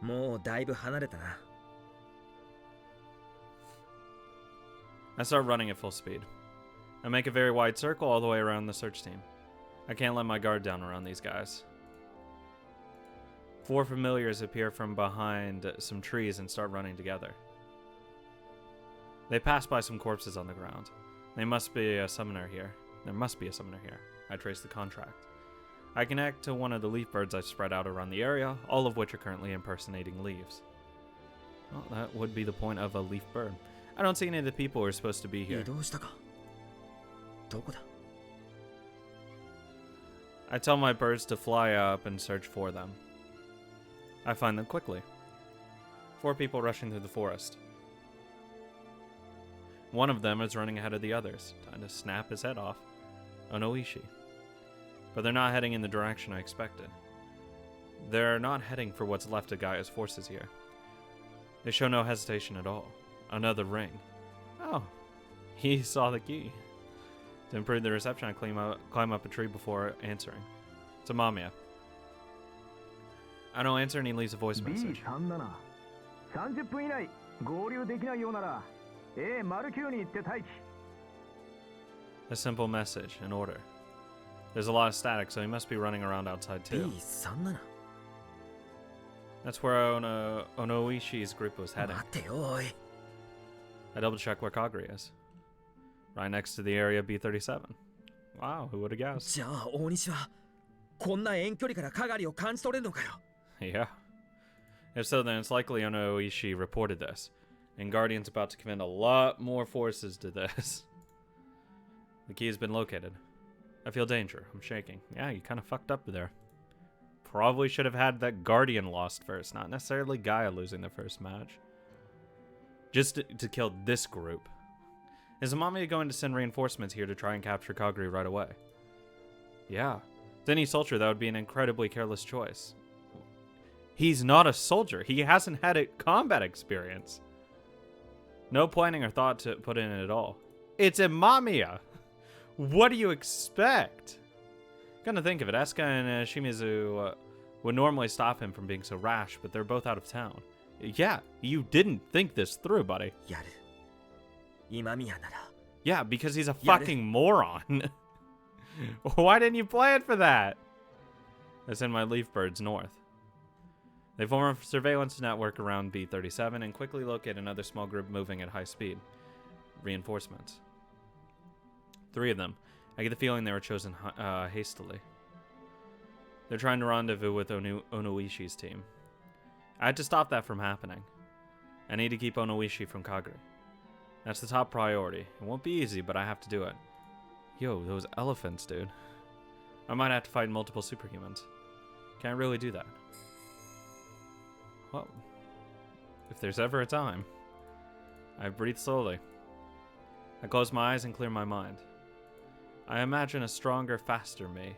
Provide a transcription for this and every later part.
もうだいぶ離れたな。I start running at full speed. I make a very wide circle all the way around the search team. I can't let my guard down around these guys. 4 familiars appear from behind some trees and start running together. They pass by some corpses on the ground. There must be a summoner here. I trace the contract. I connect to one of the leaf birds I've spread out around the area, all of which are currently impersonating leaves. Well, that would be the point of a leaf bird. I don't see any of the people who are supposed to be here. 移動したか。どこだ。 I tell my birds to fly up and search for them. I find them quickly. 4 people rushing through the forest. One of them is running ahead of the others, trying to snap his head off. Onoishi. But they're not heading in the direction I expected. They're not heading for what's left of Gaia's forces here. They show no hesitation at all. Another ring. Oh, he saw the key. To improve the reception, I climb up a tree before answering. It's Amamiya. I don't answer and he leaves a voice message. B37 30分以内合流できないようなら A09 に行って待機 A simple message, an order. There's a lot of static, so he must be running around outside too. B37? That's where Onoishi's group was heading. 待てよおい。 I double check where Kagri is. Right next to the area B37. Wow, who would have guessed? じゃあ大西はこんな遠距離からかがりを感じ取れるのかよ。 Yeah. If so, then it's likely Onoishi reported this, and Guardian's about to command a lot more forces to this. The key has been located. I feel danger. I'm shaking. Yeah, you kind of fucked up there. Probably should have had that Guardian lost first, not necessarily Gaia losing the first match. Just to kill this group. Is Amamiya going to send reinforcements here to try and capture Kagri right away? Yeah. If any soldier, that would be an incredibly careless choice. He's not a soldier. He hasn't had a combat experience. No planning or thought to put in it at all. It's Amamiya. What do you expect? Gonna think of it, Asuka and Shimizu would normally stop him from being so rash, but they're both out of town. Yeah, you didn't think this through, buddy. やる。今宮なら。 Yeah, because he's a fucking moron. Why didn't you plan for that? I send my leaf birds north. They form a surveillance network around B37 and quickly locate another small group moving at high speed. Reinforcements. 3 of them. I get the feeling they were chosen hastily. They're trying to rendezvous with Onoishi's team. I had to stop that from happening. I need to keep Onoishi from Kagri. That's the top priority. It won't be easy, but I have to do it. Yo, those elephants, dude. I might have to fight multiple superhumans. Can't really do that. Well, if there's ever a time. I breathe slowly. I close my eyes and clear my mind. I imagine a stronger, faster me.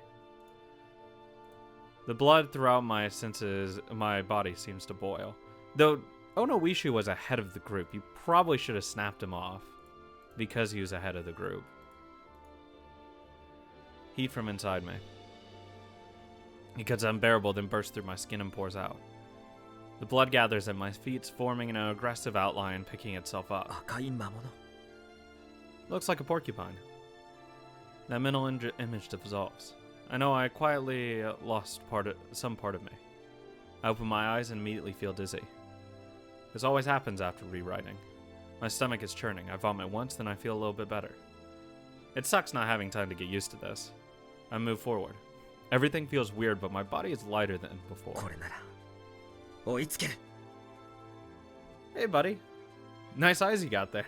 The blood throughout my senses, my body seems to boil. Though Onoishi was ahead of the group, you probably should have snapped him off because he was ahead of the group. Heat from inside me. It gets unbearable, then bursts through my skin and pours out. The blood gathers at my feet, forming an aggressive outline, picking itself up. 赤い魔物。 Looks like a porcupine. That mental image dissolves. I know I quietly lost some part of me. I open my eyes and immediately feel dizzy. This always happens after rewriting. My stomach is churning. I vomit once, then I feel a little bit better. It sucks not having time to get used to this. I move forward. Everything feels weird, but my body is lighter than before. これなら追いつける。 Hey, buddy. Nice eyes you got there.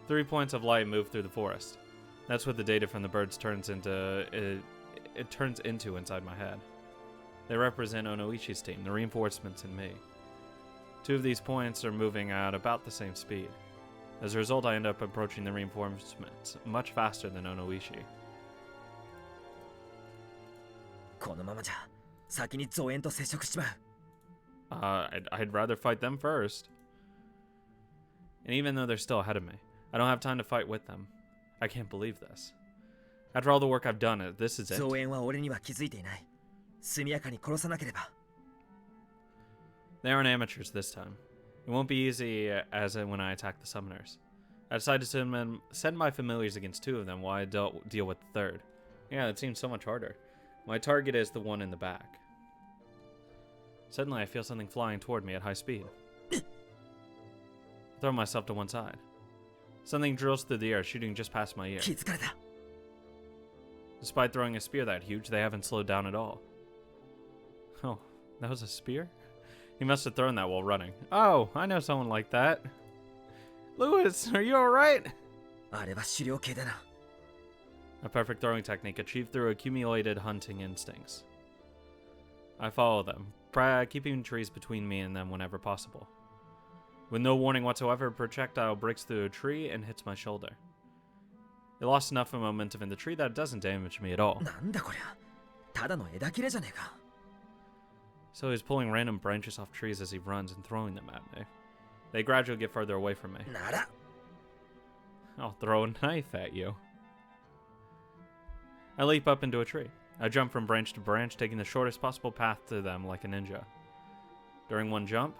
3 points of light move through the forest. That's what the data from the birds turns into. It turns into inside my head. They represent Onoishi's team, the reinforcements, and me. 2 of these points are moving at about the same speed. As a result, I end up approaching the reinforcements much faster than Onoishi. このままじゃ先に増援と接触しちまう。 I'd rather fight them first. And even though they're still ahead of me, I don't have time to fight with them. I can't believe this. After all the work I've done, this is it. 増援は俺には気づいていない。速やかに殺さなければ。They aren't amateurs this time. It won't be easy as when I attack the summoners. I decided to send my familiars against 2 of them while I deal with the 3rd. Yeah, it seems so much harder. My target is the one in the back. Suddenly, I feel something flying toward me at high speed. I throw myself to one side. Something drills through the air, shooting just past my ear. 気づかれた。 Despite throwing a spear that huge, they haven't slowed down at all. Oh, that was a spear? He must have thrown that while running. Oh, I know someone like that. Lewis, are you alright? あれは狩猟系だな。 A perfect throwing technique achieved through accumulated hunting instincts. I follow them, keeping trees between me and them whenever possible. With no warning whatsoever, a projectile breaks through a tree and hits my shoulder. It lost enough of momentum in the tree that it doesn't damage me at all. なんだこりゃ。ただの枝切れじゃねえか。 So he's pulling random branches off trees as he runs and throwing them at me. They gradually get further away from me. なら。 I'll throw a knife at you. I leap up into a tree. I jump from branch to branch, taking the shortest possible path to them like a ninja. During one jump,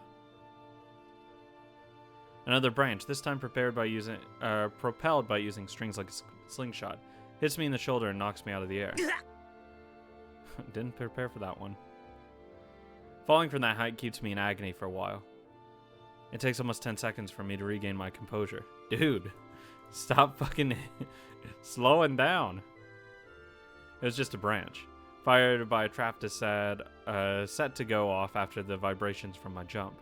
another branch, this time propelled by using strings like a slingshot, hits me in the shoulder and knocks me out of the air. Didn't prepare for that one. Falling from that height keeps me in agony for a while. It takes almost 10 seconds for me to regain my composure. Dude, stop fucking slowing down. It was just a branch, fired by a trap set to go off after the vibrations from my jump.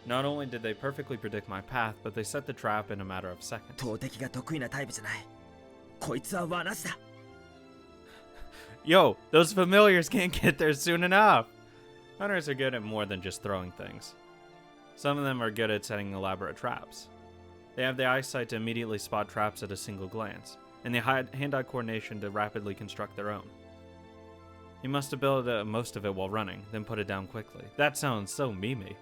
Not only did they perfectly predict my path, but they set the trap in a matter of seconds. 投擲が得意なタイプじゃない。こいつは罠師だ。 Yo, those familiars can't get there soon enough. Hunters are good at more than just throwing things. Some of them are good at setting elaborate traps. They have the eyesight to immediately spot traps at a single glance, and the hand-eye coordination to rapidly construct their own. You must have built most of it while running, then put it down quickly. That sounds so memey.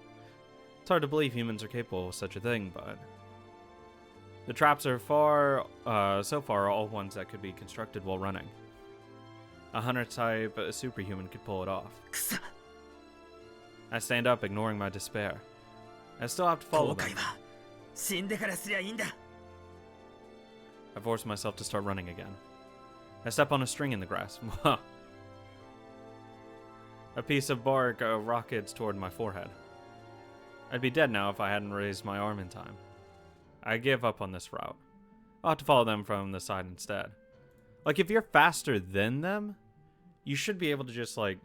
It's hard to believe humans are capable of such a thing, but... The traps are so far all ones that could be constructed while running. A hunter-type superhuman could pull it off. くさ。 I stand up, ignoring my despair. I still have to follow 後 them. 悔は死んでからすりゃいいんだ。 I force myself to start running again. I step on a string in the grass. A piece of bark rockets toward my forehead. I'd be dead now if I hadn't raised my arm in time. I give up on this route. I'll have to follow them from the side instead. Like, if you're faster than them, you should be able to just, like,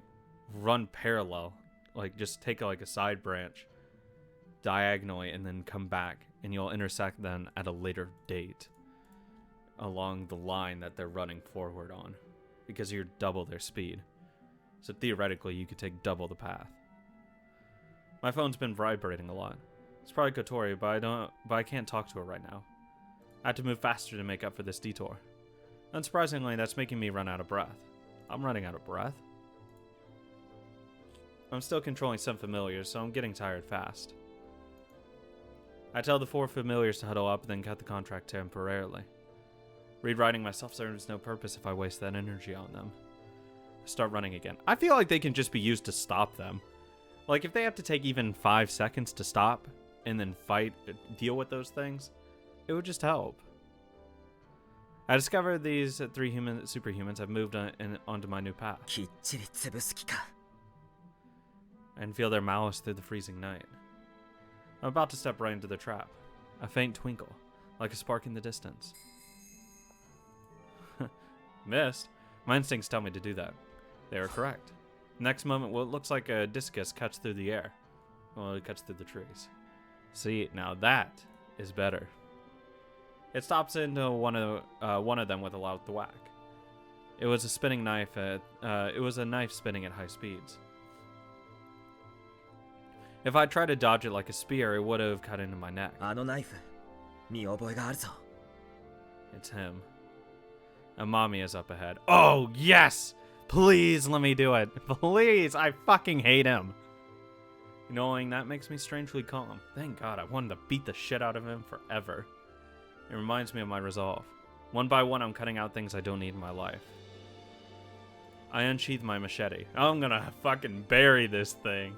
run parallel. Like, just take, like, a side branch diagonally and then come back, and you'll intersect them at a later date along the line that they're running forward on, because you're double their speed. So theoretically, you could take double the path. My phone's been vibrating a lot. It's probably Kotori, but I can't talk to her right now. I have to move faster to make up for this detour. Unsurprisingly, that's making me run out of breath. I'm running out of breath. I'm still controlling some familiars, so I'm getting tired fast. I tell the 4 familiars to huddle up, then cut the contract temporarily. Rewriting myself serves no purpose if I waste that energy on them. I start running again. I feel like they can just be used to stop them. Like, if they have to take even 5 seconds to stop and then deal with those things, it would just help. I discovered these 3 superhumans have moved onto my new path. きっちり潰す気か。 And feel their malice through the freezing night. I'm about to step right into the trap. A faint twinkle, like a spark in the distance. Missed. My instincts tell me to do that. They are correct. Next moment, what looks like a discus cuts through the air. Well, it cuts through the trees. See, now that is better. It stops into one of them with a loud thwack. It was a spinning knife. It was a knife spinning at high speeds. If I tried to dodge it like a spear, it would have cut into my neck. あのナイフ、見覚えがあるぞ。 It's him. Amami is up ahead. Oh, yes! Please let me do it. Please! I fucking hate him. Knowing that makes me strangely calm. Thank God, I wanted to beat the shit out of him forever. It reminds me of my resolve. One by one, I'm cutting out things I don't need in my life. I unsheath my machete. I'm gonna fucking bury this thing.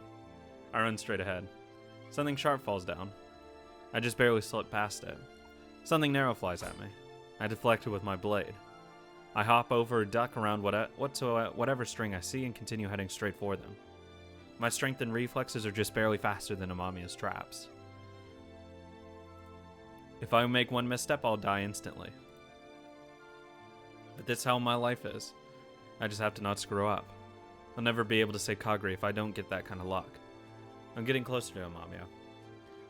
I run straight ahead. Something sharp falls down. I just barely slip past it. Something narrow flies at me. I deflect it with my blade. I hop over, duck around whatever string I see, and continue heading straight for them. My strength and reflexes are just barely faster than Amamiya's traps. If I make one misstep, I'll die instantly. But this is how my life is. I just have to not screw up. I'll never be able to say Kagri if I don't get that kind of luck. I'm getting closer to Amamiya.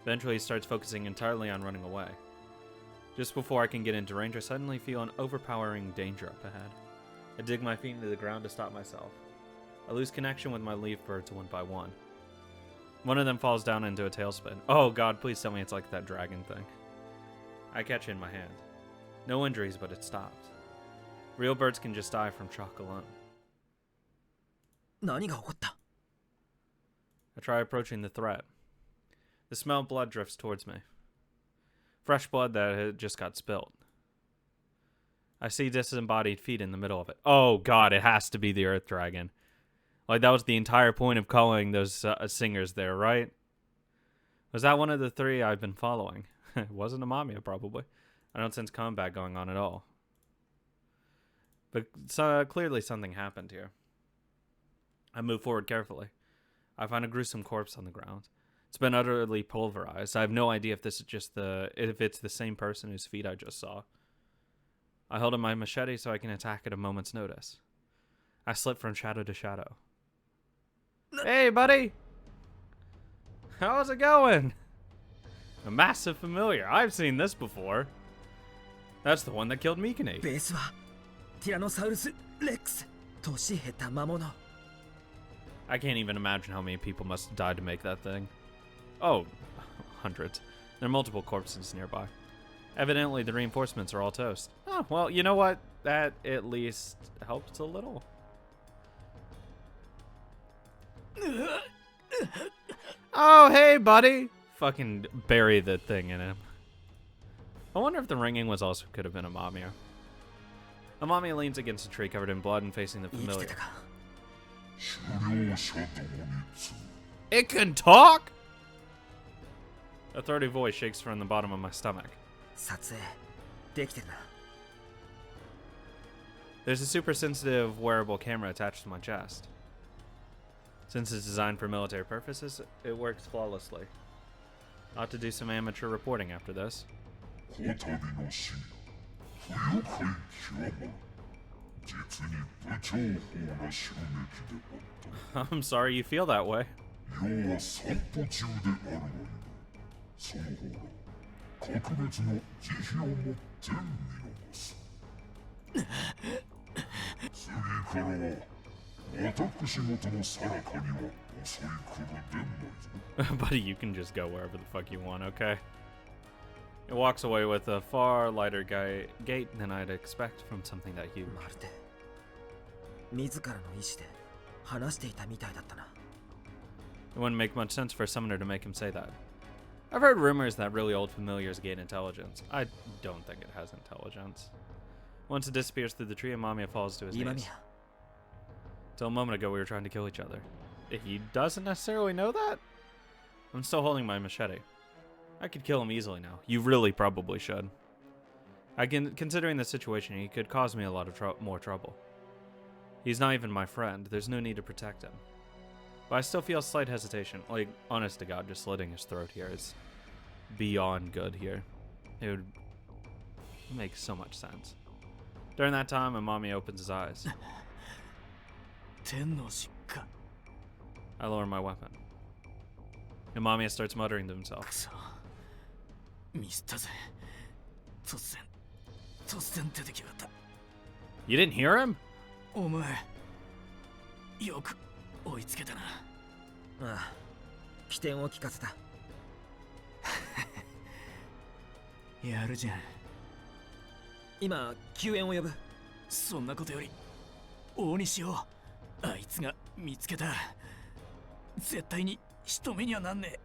Eventually he starts focusing entirely on running away. Just before I can get into range, I suddenly feel an overpowering danger up ahead. I dig my feet into the ground to stop myself. I lose connection with my leaf birds one by one. One of them falls down into a tailspin. Oh god, please tell me it's like that dragon thing. I catch it in my hand. No injuries, but it stopped. Real birds can just die from shock alone. 何が起こった？ I try approaching the threat. The smell of blood drifts towards me. Fresh blood that had just got spilt. I see disembodied feet in the middle of it. Oh god, it has to be the Earth Dragon. Like, that was the entire point of calling those singers there, right? Was that one of the three I've been following? It wasn't Amamiya, probably. I don't sense combat going on at all. But clearly something happened here. I move forward carefully. I find a gruesome corpse on the ground. It's been utterly pulverized. I have no idea if this is just if it's the same person whose feet I just saw. I hold up my machete so I can attack at a moment's notice. I slip from shadow to shadow. Hey, buddy! How's it going? A massive familiar. I've seen this before. That's the one that killed Mikane. ベースはティラノサウルスレックス。年下手魔物。 I can't even imagine how many people must have died to make that thing. Oh, hundreds. There are multiple corpses nearby. Evidently, the reinforcements are all toast. Oh, well, you know what? That at least helps a little. Oh, hey, buddy! Fucking bury the thing in him. I wonder if the ringing was also could have been Amamiya. Amamiya leans against a tree covered in blood and facing the 生きて familiar. たか。 It can talk? A throaty voice shakes from the bottom of my stomach. 撮影できてるな。 There's a super sensitive wearable camera attached to my chest. Since it's designed for military purposes, it works flawlessly. Ought to do some amateur reporting after this. I'm sorry you feel that way. Buddy, you can just go wherever the fuck you want, okay? It walks away with a far lighter gait than I'd expect from something that huge. まるで自らの意志で話していたみたいだったな。 It wouldn't make much sense for a summoner to make him say that. I've heard rumors that really old familiars gain intelligence. I don't think it has intelligence. Once it disappears through the tree, Amamiya falls to his 今 knees. 宮。 Till a moment ago, we were trying to kill each other. He doesn't necessarily know that? I'm still holding my machete. I could kill him easily now. You really probably should. Considering the situation, he could cause me a lot of more trouble. He's not even my friend. There's no need to protect him. But I still feel slight hesitation. Like, honest to God, just slitting his throat here is beyond good here. It would make so much sense. During that time, Amamiya opens his eyes. 天の疾患。 I lower my weapon. Amamiya starts muttering to himself. くそ。ミスったぜ。突然出てきやがった。 You didn't hear him? お前よく追いつけたな。ああ、起点を聞かせた。やるじゃん。今救援を呼ぶ。そんなことより大西をあいつが見つけた。絶対に仕留めにはなんねえ。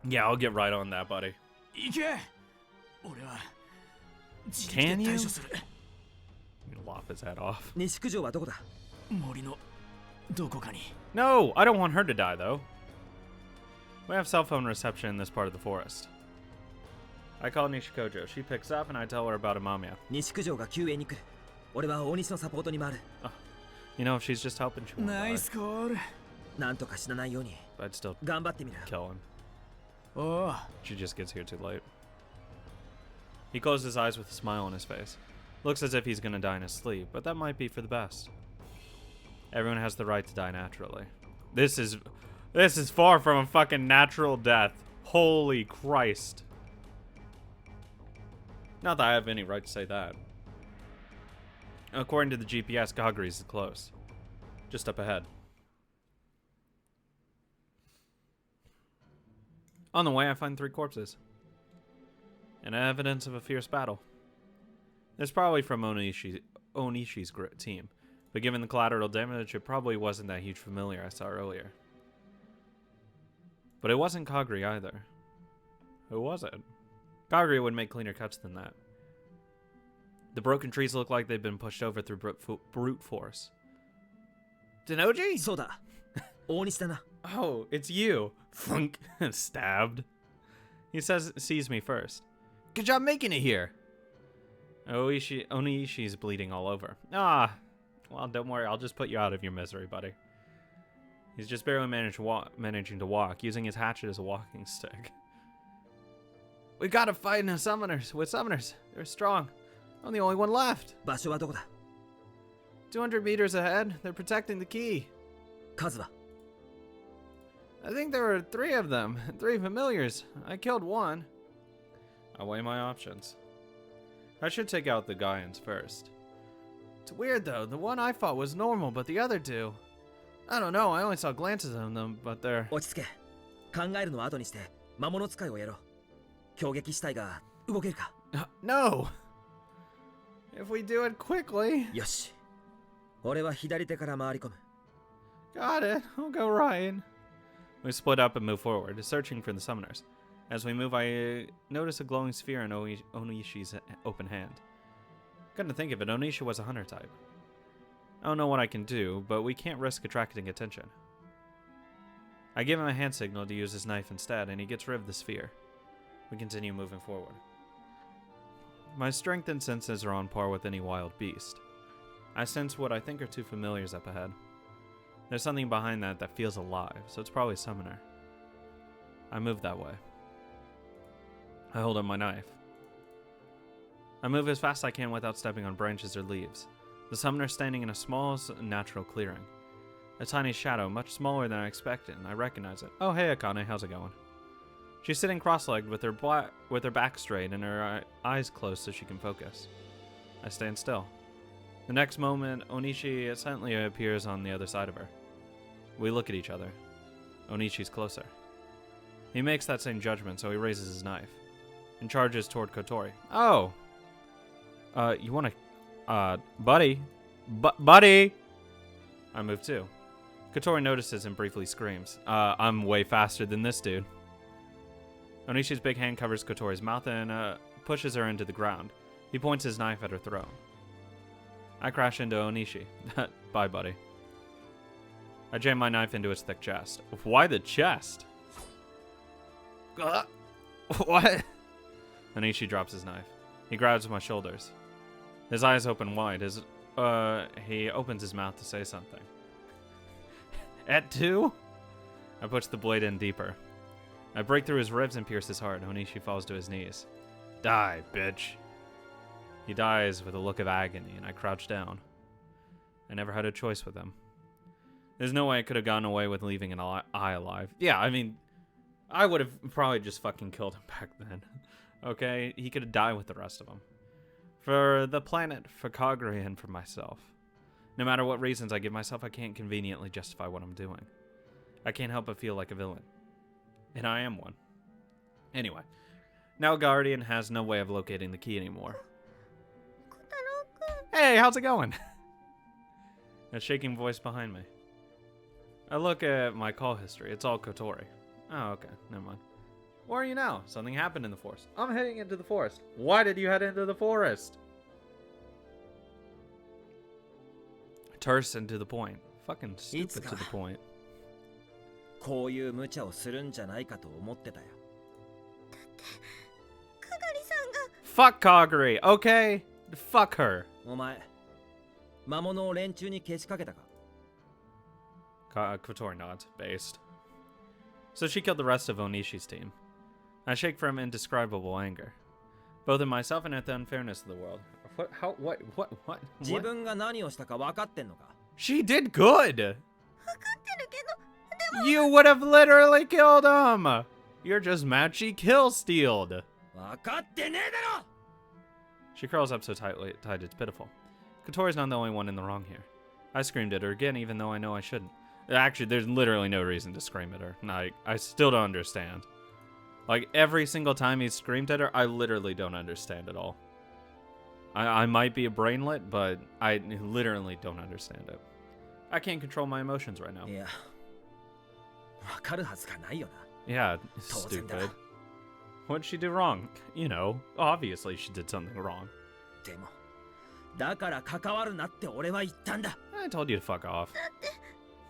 Yeah, I'll get right on that, buddy. 行け。俺は自力で対処する。 You lop his head off. 西九条はどこだ？森のどこかに。 No, I don't want her to die, though. We have cell phone reception in this part of the forest. I call Nishikojo. She picks up and I tell her about Amamiya. 西九条が救援に来る。俺は大西のサポートに回る。 You know, if she's just helping, she won't ナ die. イスコール。なんとか死なないように But I'd still 頑張ってみる。 kill him. おお、 She just gets here too late. He closes his eyes with a smile on his face. Looks as if he's gonna die in his sleep, but that might be for the best. Everyone has the right to die naturally. This is far from a fucking natural death. Holy Christ. Not that I have any right to say that. According to the GPS, Kaguri's is close. Just up ahead. On the way, I find 3 corpses. And evidence of a fierce battle. It's probably from Onishi's team. But given the collateral damage, it probably wasn't that huge familiar I saw earlier. But it wasn't Kaguri either. Who was it? Kaguri would make cleaner cuts than that. The broken trees look like they've been pushed over through brute force. Denoji? そうだ。大西だな。 Oh, it's you. Thunk. Stabbed. He sees me first. Good job making it here. Oniishi's bleeding all over. Ah, well, don't worry. I'll just put you out of your misery, buddy. He's just barely managing to walk, using his hatchet as a walking stick. We gotta fight with summoners. They're strong. I'm the only one left. 場所はどこだ。 200 meters ahead. They're protecting the key. 数は。 I think there were 3 of them. 3 familiars. I killed one. I'll weigh my options. I should take out the Gaians first. It's weird though. The one I fought was normal, but the other 2... I don't know. I only saw glances of them, but they're... 落ち着け。考えるのは後にして魔物使いをやろう。攻撃死体が動けるか。No! If we do it quickly... よし。俺は左手から回り込む。 Got it. I'll go right. We split up and move forward, searching for the summoners. As we move, I notice a glowing sphere in Onishi's open hand. Come to think of it, Onishi was a hunter type. I don't know what I can do, but we can't risk attracting attention. I give him a hand signal to use his knife instead, and he gets rid of the sphere. We continue moving forward. My strength and senses are on par with any wild beast. I sense what I think are 2 familiars up ahead. There's something behind that feels alive, so it's probably a summoner. I move that way. I hold up my knife. I move as fast as I can without stepping on branches or leaves. The summoner's standing in a small, natural clearing. A tiny shadow, much smaller than I expected, and I recognize it. Oh, hey Akane, how's it going? She's sitting cross-legged with her back straight and her eyes closed so she can focus. I stand still. The next moment, Onishi silently appears on the other side of her. We look at each other. Onishi's closer. He makes that same judgment, so he raises his knife and charges toward Kotori. Oh! You wanna... buddy? Buddy! I move too. Kotori notices and briefly screams. I'm way faster than this dude. Onishi's big hand covers Kotori's mouth and pushes her into the ground. He points his knife at her throat. I crash into Onishi. Bye, buddy. I jam my knife into his thick chest. Why the chest? What? Onishi drops his knife. He grabs my shoulders. His eyes open wide. He opens his mouth to say something. At 2? I push the blade in deeper. I break through his ribs and pierce his heart. Onishi falls to his knees. Die, bitch. He dies with a look of agony, and I crouch down. I never had a choice with him. There's no way I could have gotten away with leaving an eye alive. Yeah, I mean, I would have probably just fucking killed him back then. Okay? He could have died with the rest of them. For the planet, for Kaguri, and for myself. No matter what reasons I give myself, I can't conveniently justify what I'm doing. I can't help but feel like a villain. And I am one. Anyway, now Guardian has no way of locating the key anymore. Hey, how's it going? A shaking voice behind me. I look at my call history. It's all Kotori. Oh, okay. Never mind. Where are you now? Something happened in the forest. I'm heading into the forest. Why did you head into the forest? Terse and to the point. Fucking stupid to the point. こういう無茶をするんじゃないかと思ってたよ。かがりさんが Fuck Kaguri, okay? Fuck her. お前、魔物を連中にけしかけたか？ Kotori nods, based. So she killed the rest of Onishi's team. I shake from indescribable anger, both in myself and at the unfairness of the world. What? How? What? 自分が何をしたか分かってんのか？ She did good! 分かってるけど、 You would have literally killed him! You're just mad she kill-stealed. 分かってねえだろ！ She curls up so tightly, tight it's pitiful. Kotori's not the only one in the wrong here. I screamed at her again, even though I know I shouldn't. Actually, there's literally no reason to scream at her. Like, I still don't understand. Like, every single time he screamed at her, I literally don't understand at all. I might be a brainlet, but I literally don't understand it. I can't control my emotions right now. いや、分かるはずがないよな。 Yeah, 当然だ。 stupid. What'd she do wrong? You know, obviously she did something wrong. でも、だから関わるなって俺は言ったんだ。 I told you to fuck off.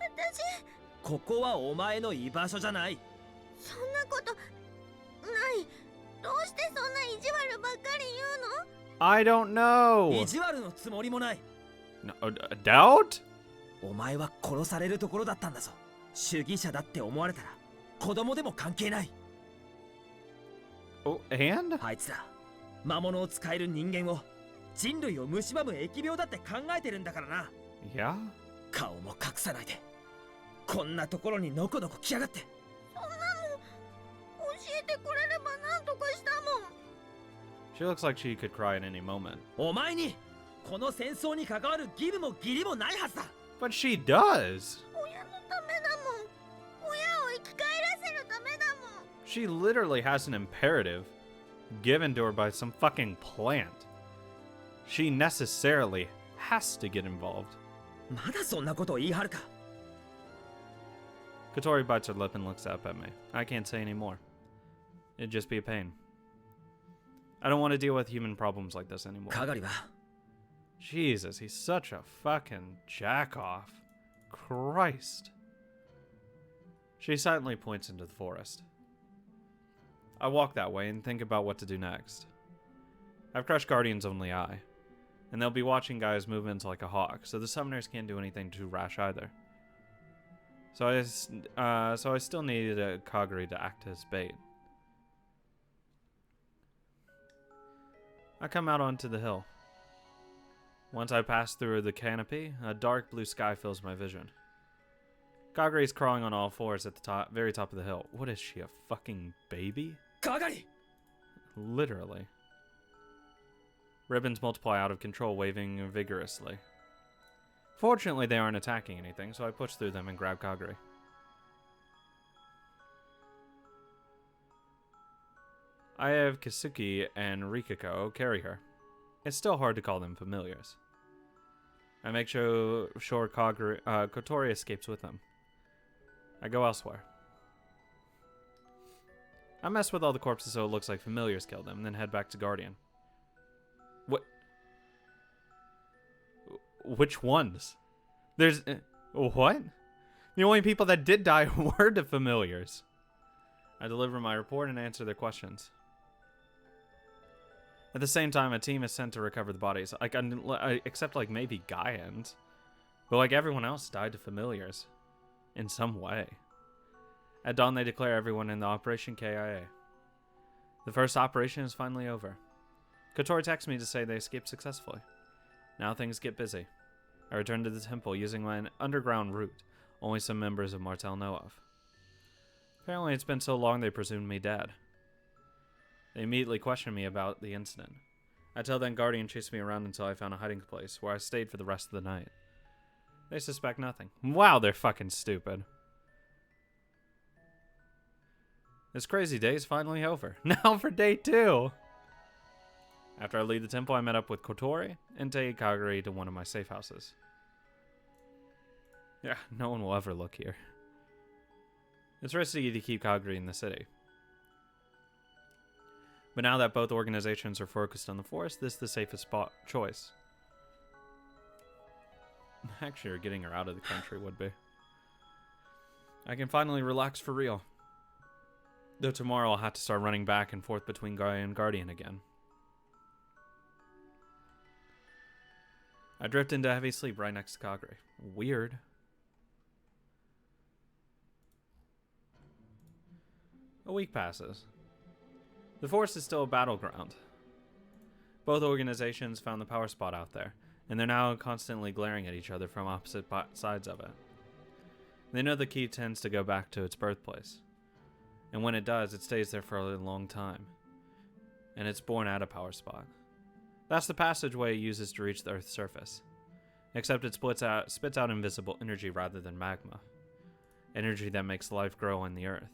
私ここはお前の居場所じゃない。そんなことない。どうしてそんな意地悪ばっかり言うの？ I don't know. 意地悪のつもりもない。 No, doubt? お前は殺されるところだったんだぞ。主義者だって思われたら子供でも関係ない。 Oh, and? あいつら魔物を使える人間を人類を蝕む疫病だって考えてるんだからな。 Yeah? 顔も隠さないでこんなところにのこのこ来やがって。そんなの教えてくれればなんとかしたもん。 She looks like she could cry at any moment. お前にこの戦争に関わる義務も義理もないはずだ。 But she does. 親のためだもん。親を生き返らせるためだもん。 She literally has an imperative given to her by some fucking plant. She necessarily has to get involved. まだそんなことを言い張るか。 Kotori bites her lip and looks up at me. I can't say any more. It'd just be a pain. I don't want to deal with human problems like this anymore. かがりは Jesus, he's such a fucking jack-off. Christ. She silently points into the forest. I walk that way and think about what to do next. I've crushed Guardian's only eye, and they'll be watching Gaia's movements like a hawk, so the summoners can't do anything too rash either. So I still needed a Kaguri to act as bait. I come out onto the hill. Once I pass through the canopy, a dark blue sky fills my vision. Kaguri is crawling on all fours at the very top of the hill. What is she, a fucking baby? かがり Literally. Ribbons multiply out of control, waving vigorously. Fortunately, they aren't attacking anything, so I push through them and grab Kaguri. I have Kisuki and Rikiko carry her. It's still hard to call them familiars. I make sure Kotori escapes with them. I go elsewhere. I mess with all the corpses so it looks like familiars killed them, then head back to Guardian. What? Which ones? There's... what? The only people that did die were the familiars. I deliver my report and answer their questions. At the same time, a team is sent to recover the bodies. Except, like, maybe Gaians. But, like, everyone else died to familiars. In some way. At dawn, they declare everyone in the Operation KIA. The first operation is finally over. Kotori texts me to say they escaped successfully. Now things get busy. I return to the temple using my underground route only some members of Martel know of. Apparently, it's been so long they presumed me dead. They immediately question me about the incident. I tell them Guardian chased me around until I found a hiding place, where I stayed for the rest of the night. They suspect nothing. Wow, they're fucking stupid. This crazy day is finally over. Now for day 2! After I leave the temple, I met up with Kotori and take Kaguri to one of my safe houses. Yeah, no one will ever look here. It's risky to keep Kaguri in the city. But now that both organizations are focused on the forest, this is the safest choice. Actually, getting her out of the country would be. I can finally relax for real. Though tomorrow I'll have to start running back and forth between Gaia and Guardian again. I drift into heavy sleep right next to Kagure. Weird. A week passes. The forest is still a battleground. Both organizations found the power spot out there, and they're now constantly glaring at each other from opposite sides of it. They know the key tends to go back to its birthplace, and when it does, it stays there for a long time, and it's born at a power spot. That's the passageway it uses to reach the Earth's surface, except it spits out invisible energy rather than magma, energy that makes life grow on the Earth.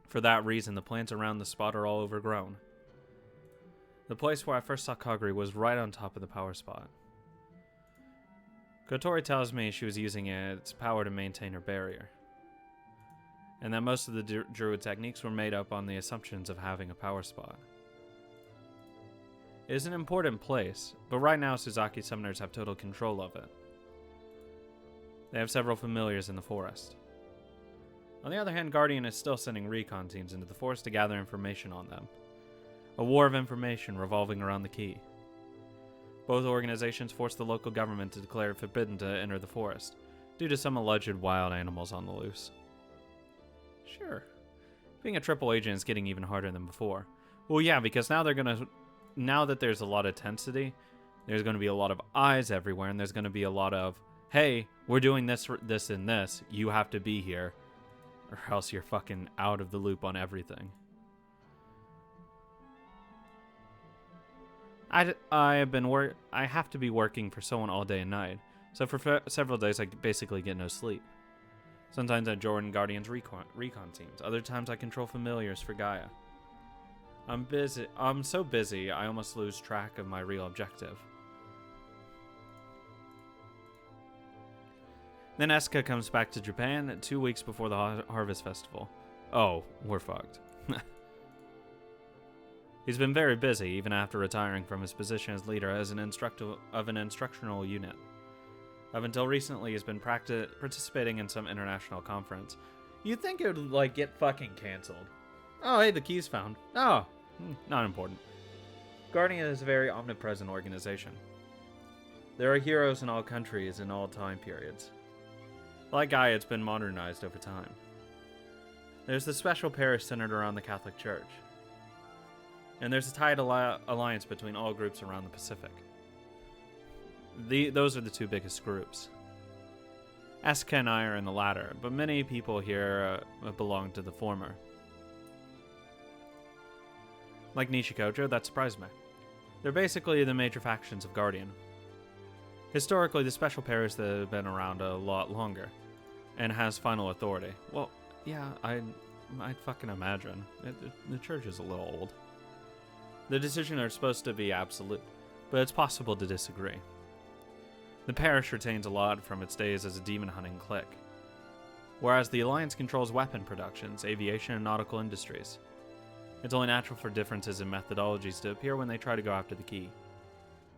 For that reason, the plants around the spot are all overgrown. The place where I first saw Kagure was right on top of the power spot. Kotori tells me she was using its power to maintain her barrier, and that most of the druid techniques were made up on the assumptions of having a power spot. It is an important place, but right now Suzaki summoners have total control of it. They have several familiars in the forest. On the other hand, Guardian is still sending recon teams into the forest to gather information on them. A war of information revolving around the key. Both organizations forced the local government to declare it forbidden to enter the forest, due to some alleged wild animals on the loose. Sure. Being a triple agent is getting even harder than before. Well, yeah, because now that there's a lot of tensity, there's going to be a lot of eyes everywhere, and there's going to be a lot of, hey, we're doing this, this, and this, you have to be here, or else you're fucking out of the loop on everything. I have to be working for someone all day and night, so for several days I basically get no sleep. Sometimes I join Guardian's recon teams, other times I control familiars for Gaia. I'm so busy I almost lose track of my real objective. Then Esuka comes back to Japan 2 weeks before the Harvest Festival. Oh, we're fucked. He's been very busy, even after retiring from his position as leader as an instructional unit. Up until recently, he's been participating in some international conference. You'd think it would, get fucking canceled. Oh, hey, the key's found. Oh, not important. Guardian is a very omnipresent organization. There are heroes in all countries in all time periods. Like Gaia, it's been modernized over time. There's the special parish centered around the Catholic Church. And there's a tight alliance between all groups around the Pacific. Those are the two biggest groups. Esuka and I are in the latter, but many people here belong to the former. Like Nishikojo, that surprised me. They're basically the major factions of Guardian. Historically, the special parish that have been around a lot longer, and has final authority. Well, yeah, I'd fucking imagine. The church is a little old. The decisions are supposed to be absolute, but it's possible to disagree. The parish retains a lot from its days as a demon-hunting clique, whereas the Alliance controls weapon productions, aviation, and nautical industries. It's only natural for differences in methodologies to appear when they try to go after the key.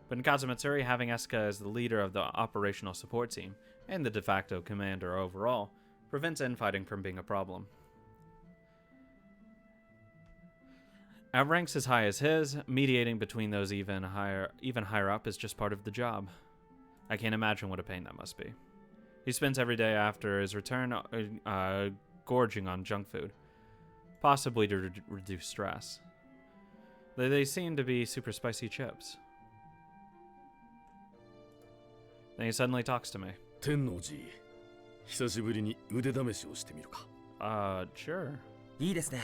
But in Kazamatsuri, having Esuka as the leader of the operational support team, and the de facto commander overall, prevents infighting from being a problem. At ranks as high as his, mediating between those even higher up is just part of the job. I can't imagine what a pain that must be. He spends every day after his return gorging on junk food, possibly to reduce stress. They seem to be super spicy chips. Then he suddenly talks to me. 天王寺、久しぶりに腕試しをしてみるか。Sure. いいですね。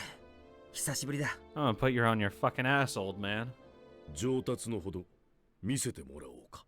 久しぶりだ。I'm gonna put you on your fucking ass, old man. 上達のほど見せてもらおうか。